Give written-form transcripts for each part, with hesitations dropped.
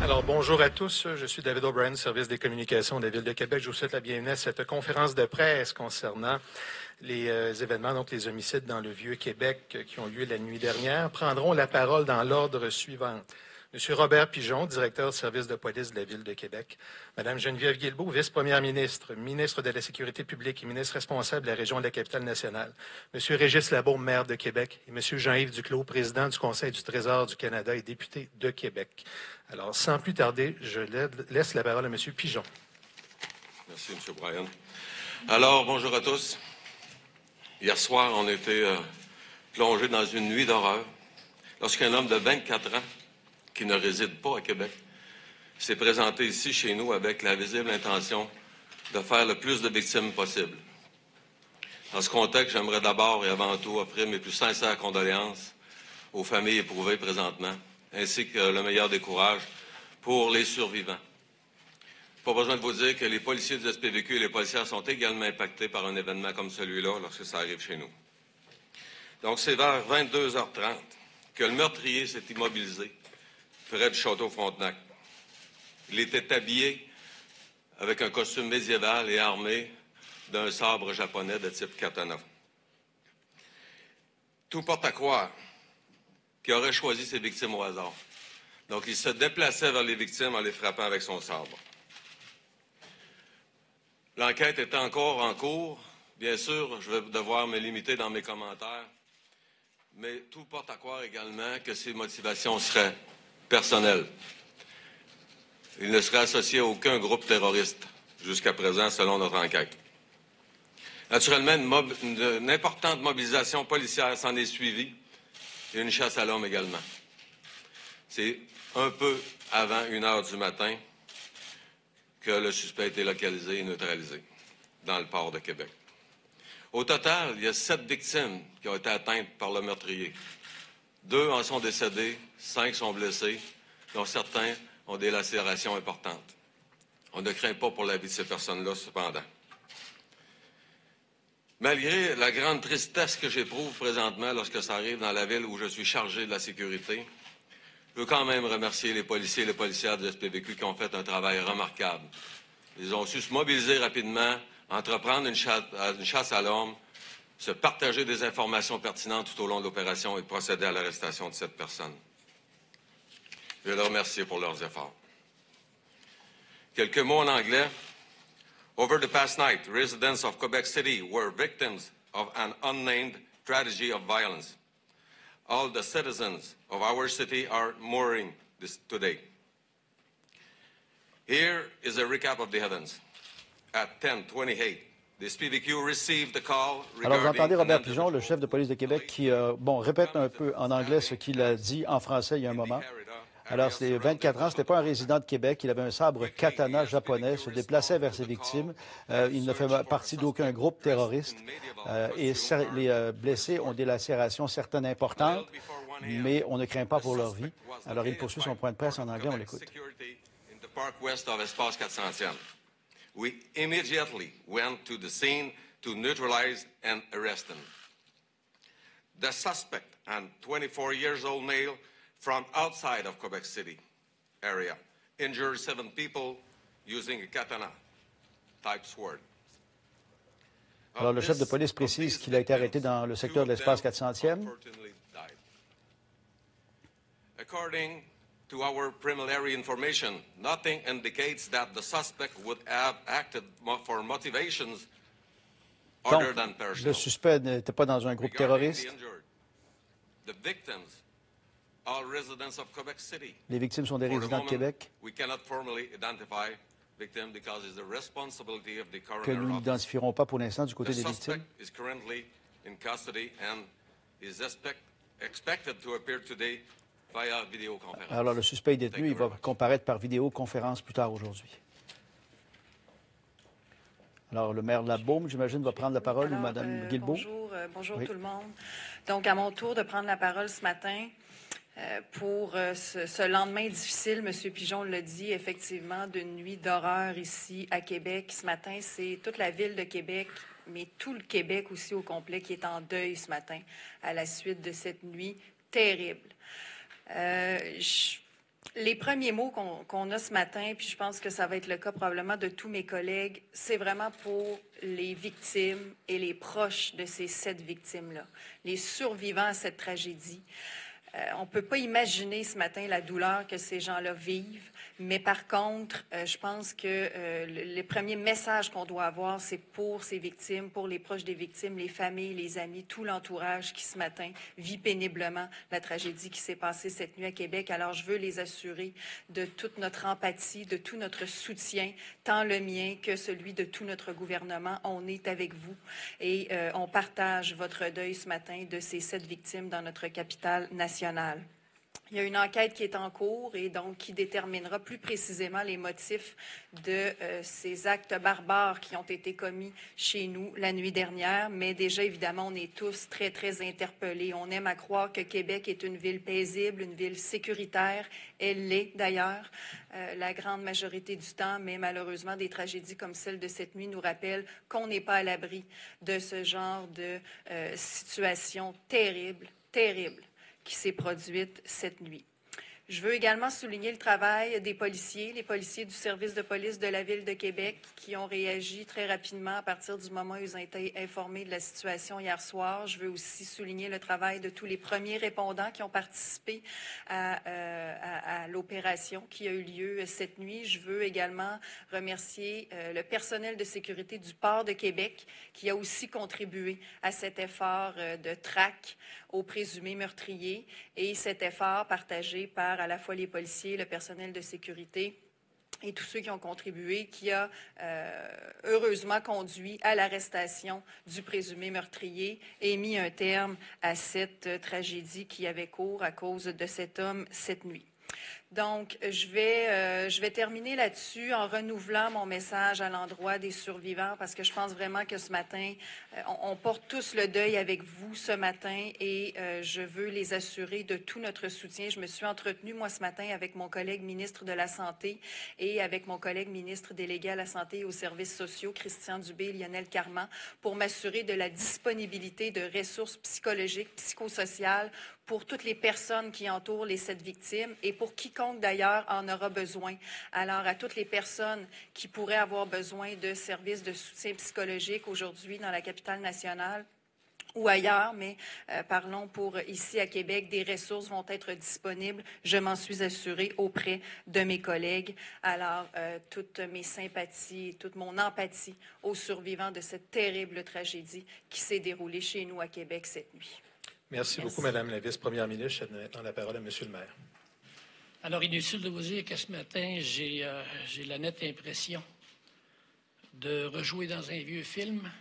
Alors, bonjour à tous. Je suis David O'Brien, service des communications de la Ville de Québec. Je vous souhaite la bienvenue à cette conférence de presse concernant les événements, donc les homicides dans le Vieux-Québec qui ont lieu la nuit dernière. Prendront la parole dans l'ordre suivant. Monsieur Robert Pigeon, directeur du service de police de la Ville de Québec. Madame Geneviève Guilbeault, vice-première ministre, ministre de la Sécurité publique et ministre responsable de la région de la Capitale-Nationale. Monsieur Régis Labaume, maire de Québec. Et Monsieur Jean-Yves Duclos, président du Conseil du Trésor du Canada et député de Québec. Alors, sans plus tarder, je laisse la parole à Monsieur Pigeon. Merci, Monsieur Bryan. Alors, bonjour à tous. Hier soir, on était plongé dans une nuit d'horreur lorsqu'un homme de 24 ans, qui ne réside pas à Québec, s'est présenté ici chez nous avec la visible intention de faire le plus de victimes possible. Dans ce contexte, j'aimerais d'abord et avant tout offrir mes plus sincères condoléances aux familles éprouvées présentement, ainsi que le meilleur des courages pour les survivants. Pas besoin de vous dire que les policiers du SPVQ et les policières sont également impactés par un événement comme celui-là lorsque ça arrive chez nous. Donc, c'est vers 22h30 que le meurtrier s'est immobilisé près du château Frontenac. Il était habillé avec un costume médiéval et armé d'un sabre japonais de type katana. Tout porte à croire qu'il aurait choisi ses victimes au hasard. Donc, il se déplaçait vers les victimes en les frappant avec son sabre. L'enquête est encore en cours. Bien sûr, je vais devoir me limiter dans mes commentaires, mais tout porte à croire également que ses motivations seraient personnelles. Il ne serait associé à aucun groupe terroriste jusqu'à présent, selon notre enquête. Naturellement, une importante mobilisation policière s'en est suivie et une chasse à l'homme également. C'est un peu avant 1h du matin que le suspect a été localisé et neutralisé dans le port de Québec. Au total, il y a 7 victimes qui ont été atteintes par le meurtrier. 2 en sont décédés, 5 sont blessés, dont certains ont des lacérations importantes. On ne craint pas pour la vie de ces personnes-là, cependant. Malgré la grande tristesse que j'éprouve présentement lorsque ça arrive dans la ville où je suis chargé de la sécurité, je veux quand même remercier les policiers et les policières du SPVQ qui ont fait un travail remarquable. Ils ont su se mobiliser rapidement, entreprendre une chasse à l'homme, se partager des informations pertinentes tout au long de l'opération et procéder à l'arrestation de cette personne. Je veux les remercier pour leurs efforts. Quelques mots en anglais. Over the past night, residents of Quebec City were victims of an unnamed tragedy of violence. All the citizens of our city are mourning this today. Here is a recap of the events. At 10:28, the SPVQ received a call regarding... Alors, vous entendez Robert Pigeon, le chef de police de Québec, qui répète un peu en anglais ce qu'il a dit en français il y a un moment. Alors, c'est 24 ans, ce n'était pas un résident de Québec. Il avait un sabre katana japonais, se déplaçait vers ses victimes. Il ne fait partie d'aucun groupe terroriste. Et les blessés ont des lacérations certaines importantes, mais on ne craint pas pour leur vie. Alors, il poursuit son point de presse en anglais, on l'écoute. We immediately went to the scene to neutralize and arrest him. The suspect, a 24-year-old male from outside of Quebec City area, injured 7 people using a katana-type sword. Alors, le chef de police précise qu'il a été arrêté dans le secteur de l'espace 400e. According to our preliminary information, nothing indicates that the suspect would have acted for motivations other than personal. Le suspect n'était pas dans un groupe terroriste. The victims are residents of Quebec City. Les victimes sont des résidents de Québec. We cannot formally identify victims because it's the responsibility of the coroner que nous n'identifierons pas pour l'instant du côté des victimes. The suspect is currently in custody and is expected to appear today. Alors, le suspect est détenu. Il va comparaître par vidéoconférence plus tard aujourd'hui. Alors, le maire Labaume, j'imagine, va prendre la parole, ou Mme Guilbeault. Bonjour oui. Tout le monde. Donc, à mon tour de prendre la parole ce matin pour ce lendemain difficile, M. Pigeon l'a dit, effectivement, d'une nuit d'horreur ici à Québec. Ce matin, c'est toute la ville de Québec, mais tout le Québec aussi au complet qui est en deuil ce matin à la suite de cette nuit terrible. Les premiers mots qu'on a ce matin, puis je pense que ça va être le cas probablement de tous mes collègues, c'est vraiment pour les victimes et les proches de ces 7 victimes-là, les survivants à cette tragédie. On ne peut pas imaginer ce matin la douleur que ces gens-là vivent, mais par contre, je pense que le premier message qu'on doit avoir, c'est pour ces victimes, pour les proches des victimes, les familles, les amis, tout l'entourage qui ce matin vit péniblement la tragédie qui s'est passée cette nuit à Québec. Alors, je veux les assurer de toute notre empathie, de tout notre soutien, tant le mien que celui de tout notre gouvernement. On est avec vous et on partage votre deuil ce matin de ces 7 victimes dans notre capitale nationale. Il y a une enquête qui est en cours et donc qui déterminera plus précisément les motifs de ces actes barbares qui ont été commis chez nous la nuit dernière. Mais déjà, évidemment, on est tous très, très interpellés. On aime à croire que Québec est une ville paisible, une ville sécuritaire. Elle l'est d'ailleurs la grande majorité du temps, mais malheureusement, des tragédies comme celle de cette nuit nous rappellent qu'on n'est pas à l'abri de ce genre de situation terrible, terrible qui s'est produite cette nuit. Je veux également souligner le travail des policiers, les policiers du service de police de la Ville de Québec qui ont réagi très rapidement à partir du moment où ils ont été informés de la situation hier soir. Je veux aussi souligner le travail de tous les premiers répondants qui ont participé à l'opération qui a eu lieu cette nuit. Je veux également remercier le personnel de sécurité du Port de Québec qui a aussi contribué à cet effort de traque aux présumés meurtriers et cet effort partagé par à la fois les policiers, le personnel de sécurité et tous ceux qui ont contribué, qui a heureusement conduit à l'arrestation du présumé meurtrier et mis un terme à cette tragédie qui avait cours à cause de cet homme cette nuit. Donc, je vais terminer là-dessus en renouvelant mon message à l'endroit des survivants parce que je pense vraiment que ce matin, on porte tous le deuil avec vous ce matin et je veux les assurer de tout notre soutien. Je me suis entretenue, moi, ce matin avec mon collègue ministre de la Santé et avec mon collègue ministre délégué à la Santé et aux services sociaux, Christian Dubé et Lionel Carman, pour m'assurer de la disponibilité de ressources psychologiques, psychosociales pour toutes les personnes qui entourent les 7 victimes et pour quiconque d'ailleurs en aura besoin. Alors, à toutes les personnes qui pourraient avoir besoin de services de soutien psychologique aujourd'hui dans la capitale nationale ou ailleurs, mais parlons pour ici à Québec, des ressources vont être disponibles. Je m'en suis assurée auprès de mes collègues. Alors, toutes mes sympathies, toute mon empathie aux survivants de cette terrible tragédie qui s'est déroulée chez nous à Québec cette nuit. Merci beaucoup, Madame la vice-première ministre. Je donne maintenant la parole à Monsieur le maire. Alors, inutile de vous dire que ce matin, j'ai la nette impression de rejouer dans un vieux film,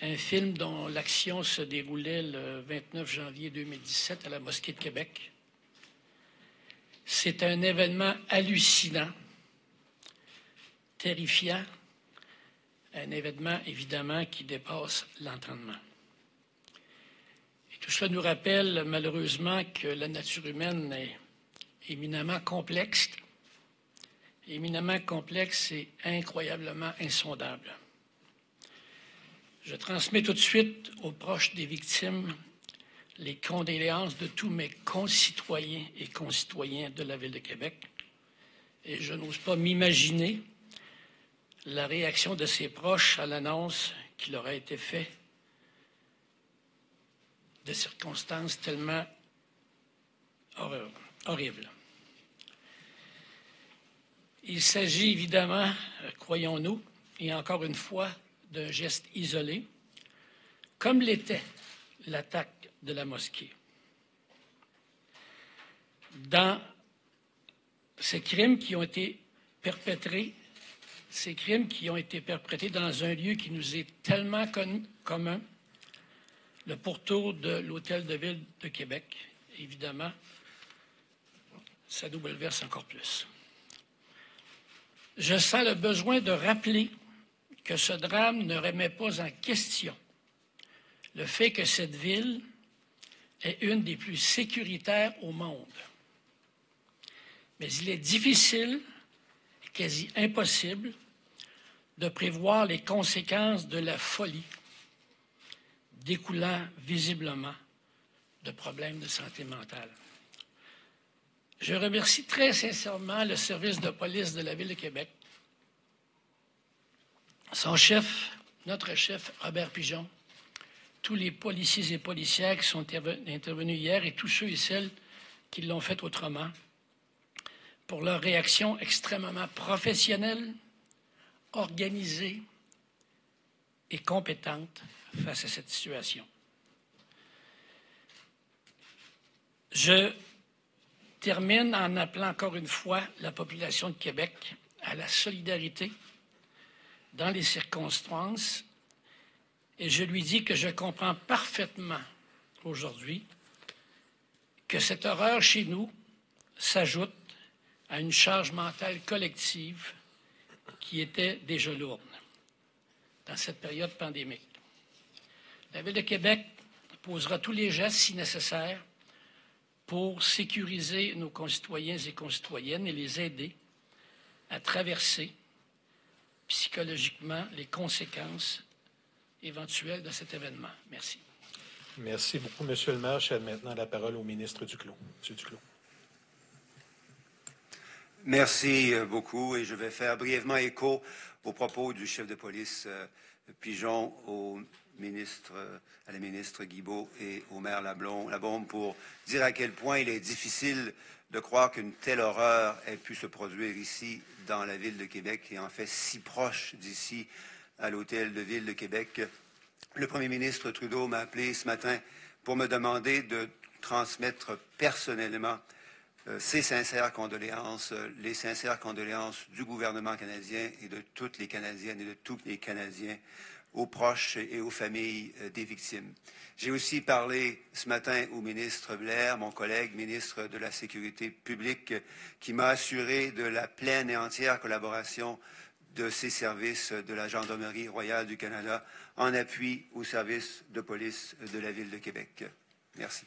un film dont l'action se déroulait le 29 janvier 2017 à la Mosquée de Québec. C'est un événement hallucinant, terrifiant, un événement évidemment qui dépasse l'entendement. Tout cela nous rappelle malheureusement que la nature humaine est éminemment complexe et incroyablement insondable. Je transmets tout de suite aux proches des victimes les condoléances de tous mes concitoyens et concitoyennes de la Ville de Québec. Et je n'ose pas m'imaginer la réaction de ses proches à l'annonce qui leur a été faite de circonstances tellement horribles. Il s'agit évidemment, croyons-nous, et encore une fois, d'un geste isolé, comme l'était l'attaque de la mosquée. Dans ces crimes qui ont été perpétrés, dans un lieu qui nous est tellement commun, le pourtour de l'Hôtel de Ville de Québec, évidemment, ça nous bouleverse encore plus. Je sens le besoin de rappeler que ce drame ne remet pas en question le fait que cette ville est une des plus sécuritaires au monde. Mais il est difficile, quasi impossible, de prévoir les conséquences de la folie découlant visiblement de problèmes de santé mentale. Je remercie très sincèrement le service de police de la Ville de Québec, son chef, notre chef, Robert Pigeon, tous les policiers et policières qui sont intervenus hier et tous ceux et celles qui l'ont fait autrement, pour leur réaction extrêmement professionnelle, organisée et compétente face à cette situation. Je termine en appelant encore une fois la population de Québec à la solidarité dans les circonstances et je lui dis que je comprends parfaitement aujourd'hui que cette horreur chez nous s'ajoute à une charge mentale collective qui était déjà lourde dans cette période pandémique. La Ville de Québec posera tous les gestes si nécessaire pour sécuriser nos concitoyens et concitoyennes et les aider à traverser psychologiquement les conséquences éventuelles de cet événement. Merci. Merci beaucoup, Monsieur le maire. Je cède maintenant la parole au ministre Duclos. Monsieur Duclos. Merci beaucoup et je vais faire brièvement écho aux propos du chef de police Pigeon, à la ministre Guilbeault et au maire Labaume pour dire à quel point il est difficile de croire qu'une telle horreur ait pu se produire ici dans la ville de Québec et en fait si proche d'ici à l'hôtel de ville de Québec. Le premier ministre Trudeau m'a appelé ce matin pour me demander de transmettre personnellement ses sincères condoléances, les sincères condoléances du gouvernement canadien et de toutes les Canadiennes et de tous les Canadiens aux proches et aux familles des victimes. J'ai aussi parlé ce matin au ministre Blair, mon collègue ministre de la Sécurité publique, qui m'a assuré de la pleine et entière collaboration de ces services de la Gendarmerie royale du Canada en appui aux services de police de la Ville de Québec. Merci.